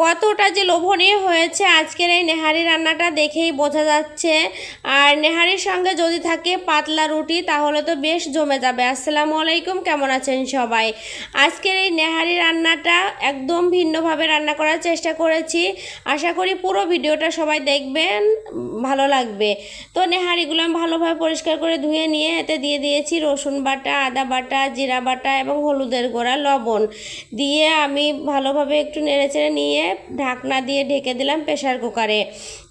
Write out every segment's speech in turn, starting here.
কতটা যে লোভনীয় হয়েছে আজকের এই নেহারি রান্নাটা দেখেই বোঝা যাচ্ছে। আর নেহারির সঙ্গে যদি থাকে পাতলা রুটি তাহলে তো বেশ জমে যাবে। আসসালামু আলাইকুম, কেমন আছেন সবাই? আজকের এই নেহারি রান্নাটা একদম ভিন্নভাবে রান্না করার চেষ্টা করেছি। আশা করি পুরো ভিডিওটা সবাই দেখবেন, ভালো লাগবে। তো নেহারিগুলো আমি ভালোভাবে পরিষ্কার করে ধুয়ে নিয়ে এতে দিয়ে দিয়েছি রসুন বাটা, আদা বাটা, জিরা বাটা এবং হলুদের গুঁড়া, লবণ দিয়ে আমি ভালোভাবে একটু নেড়েচেড়ে নিয়ে ঢাকনা দিয়ে ঢেকে দিলাম প্রেসার কুকারে।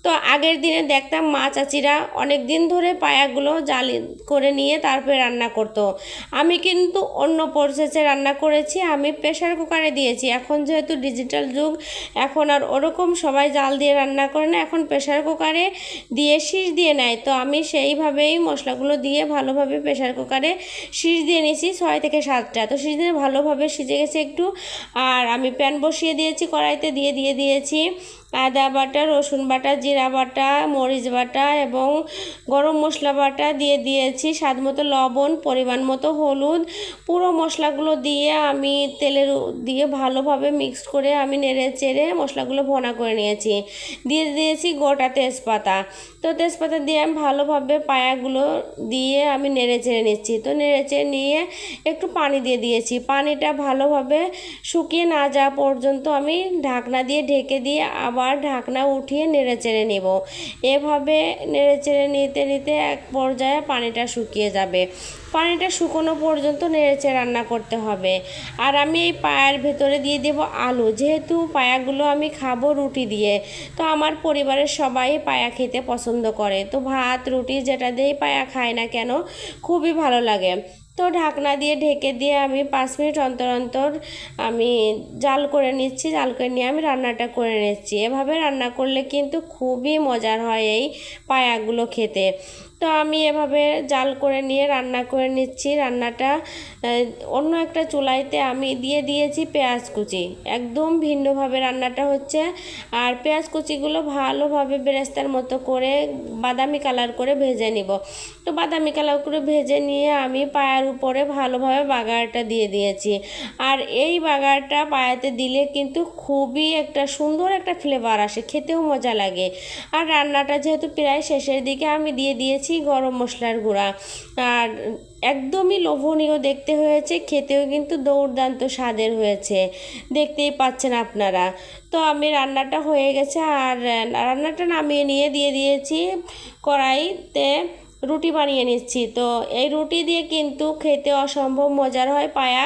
তো আগের দিনে দেখতাম মা চাচিরা অনেক দিন ধরে পায়াগুলো জালি করে নিয়ে তারপরে রান্না করতো। আমি কিন্তু অন্য প্রসেসে রান্না করেছি, আমি প্রেসার কুকারে দিয়েছি। এখন যেহেতু ডিজিটাল যুগ, এখন আর ওরকম সবাই জাল দিয়ে রান্না করে না, এখন প্রেসার কুকারে দিয়ে শীষ দিয়ে নেয়। তো আমি সেইভাবেই মশলাগুলো দিয়ে ভালোভাবে প্রেসার কুকারে শীষ দিয়ে নিয়েছি 6 থেকে 7টা। তো শীষ দিয়ে ভালোভাবে সিজে গেছে একটু। আর আমি প্যান বসিয়ে দিয়েছি, কড়াইতে দিয়ে দিয়েছি আদা বাটা, রসুন বাটা, জিরা বাটা, মরিচ বাটা এবং গরম মশলা বাটা দিয়ে দিয়েছি, স্বাদ মতো লবণ, পরিমাণ মতো হলুদ। পুরো মশলাগুলো দিয়ে আমি তেলের দিয়ে ভালোভাবে মিক্সড করে আমি নেড়ে চেড়ে মশলাগুলো ভোনা করে নিয়েছি। দিয়ে দিয়েছি গোটা তেজপাতা। তো তেজপাতা দিয়ে আমি ভালোভাবে পায়াগুলো দিয়ে আমি নেড়ে চেড়ে নিচ্ছি। তো নেড়ে চেড়ে নিয়ে একটু পানি দিয়ে দিয়েছি। পানিটা ভালোভাবে শুকিয়ে না যাওয়া পর্যন্ত আমি ঢাকনা দিয়ে ঢেকে দিয়ে আবার ঢাকনা উঠিয়ে নেড়ে চেড়ে নেব। এভাবে নেড়ে চেড়ে নিতে নিতে এক পর্যায়ে পানিটা শুকিয়ে যাবে। পানিটা শুকনো পর্যন্ত নেড়েচেড়ে রান্না করতে হবে। আর আমি এই পায়ার ভেতরে দিয়ে দেব আলু, যেহেতু পায়াগুলো আমি খাবো রুটি দিয়ে। তো আমার পরিবারের সবাই পায়া খেতে পছন্দ করে। তো ভাত রুটি যেটা দিয়েই পায়া খায় না কেন, খুবই ভালো লাগে। তো ঢাকনা দিয়ে ঢেকে দিয়ে আমি 5 মিনিট অন্তর অন্তর আমি জাল করে নিচ্ছি। জাল করে নিয়ে আমি রান্নাটা করে নিচ্ছি। এভাবে রান্না করলে কিন্তু খুবই মজার হয় এই পায়াগুলো খেতে। তো আমি এভাবে জাল করে নিয়ে রান্না করে নিচ্ছি। রান্নাটা অন্য একটা চুলাইতে আমি দিয়ে দিয়েছি পেঁয়াজ কুচি। একদম ভিন্নভাবে রান্নাটা হচ্ছে। আর পেঁয়াজ কুচিগুলো ভালোভাবে বেরেস্তার মতো করে বাদামি কালার করে ভেজে নিব। তো বাদামি কালার করে ভেজে নিয়ে আমি পায়ার উপরে ভালোভাবে বাগারটা দিয়ে দিয়েছি। আর এই বাগারটা পায়াতে দিলে কিন্তু খুবই একটা সুন্দর একটা ফ্লেভার আসে, খেতেও মজা লাগে। আর রান্নাটা যেহেতু প্রায় শেষের দিকে, আমি দিয়ে দিয়েছি গরম মশলার গুঁড়া। আর একদমই লোভনীয় দেখতে হয়েছে, খেতেও কিন্তু দুর্দান্ত স্বাদের হয়েছে, দেখতেই পাচ্ছেন আপনারা। তো আমি রান্নাটা হয়ে গেছে আর রান্নাটা নামিয়ে নিয়ে দিয়ে দিয়েছি কড়াইতে রুটি বানিয়ে নিচ্ছি। তো এই রুটি দিয়ে কিন্তু খেতে অসম্ভব মজার হয় পায়া।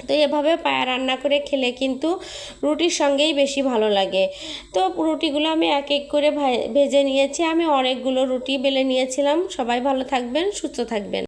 তো এভাবে পায়া রান্না করে খেলে কিন্তু রুটির সঙ্গেই বেশি ভালো লাগে। তো রুটিগুলো আমি এক এক করে ভেজে নিয়েছি। আমি অনেকগুলো রুটি বেলে নিয়েছিলাম। সবাই ভালো থাকবেন, সুস্থ থাকবেন।